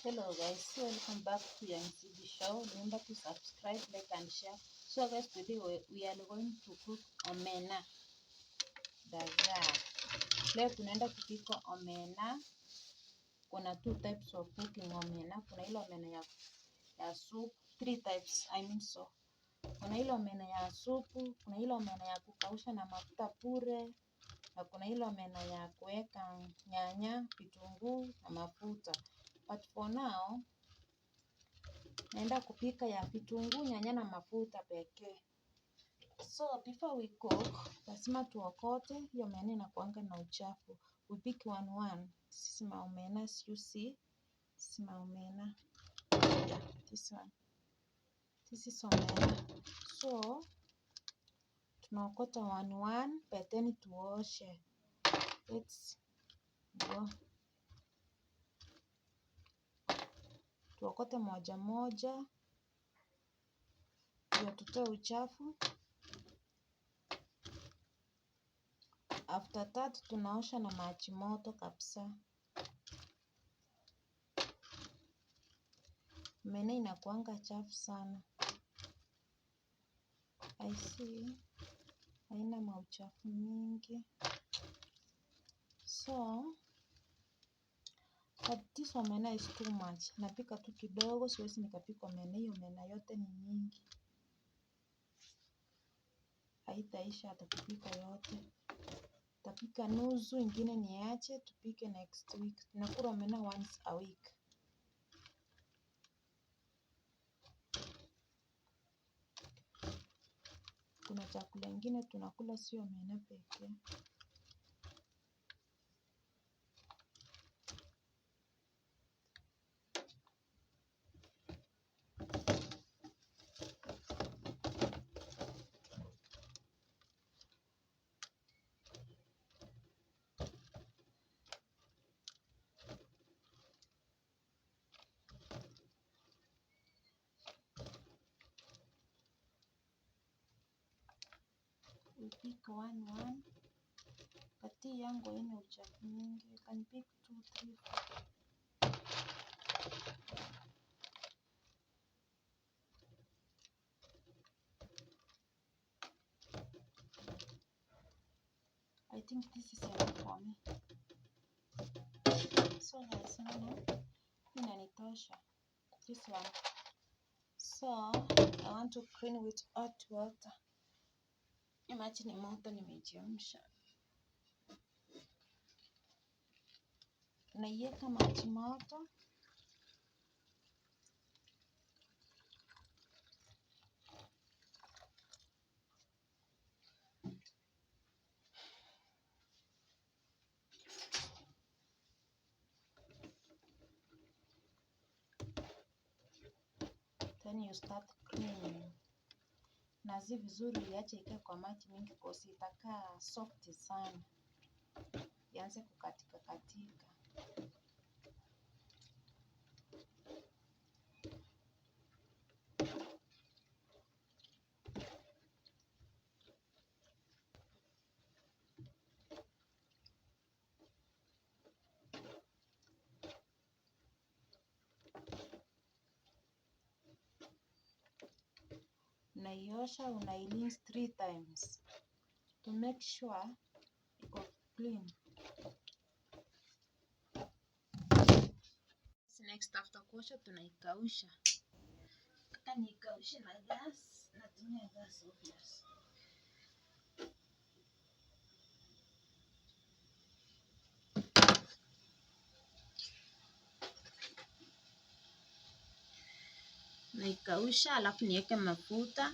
Hello guys, so welcome back to MCB show. Remember to subscribe, like and share. So guys, today we are going to cook omena dagaa. Leo tunaenda kupika omena. Kuna two types of cooking omena. Kuna ile omena ya soup, three types so. Kuna ile omena ya supu, kuna ile omena ya kukausha na mafuta pure, na kuna ile omena ya kuweka nyanya, vitunguu na mafuta. But for now, naenda kupika ya vitunguu, nyanya na mafuta pekee. So before we cook, lazima tuokote hiyo omena inakuanga na uchafu. We pick one. This is my omena, as you see. This is my omena. Yeah, this one. This is omena. So tunaokota one, but then tuoshe. Let's go. Tuokote moja ndio tutoe uchafu. After that tunaosha na maji moto kabisa. Omena inakuanga chafu sana. I see. Haina mauchafu mingi. So, but this omena is too much. Napika tu kidogo, siwezi nikapika omena. Hiyo omena yote ni nyingi. Haitaisha hata kupika yote. Tapika nusu, ingine niache, tupike next week. Tunakula omena once a week. Kuna chakula ingine tunakula sio omena pekee. We pick one. But hii yangu haina uchafu mingi. You can pick 2, 3, 4. I think this is enough for me. So guys, inanitosha. This one. So I want to clean with hot water. Maji ni moto, nimechemsha. Naiweka maji moto. Then you start cleaning. Nazi vizuri iache ikae kwa maji mingi kosi itakaa soft sana. Ianze kukatika. Unaiosha, unairinse 3 times to make sure iko clean. Next after kuosha tunaikausha. Kata nikaushe na gas, natumia gas obvious. Naikausha alafu niweke mafuta.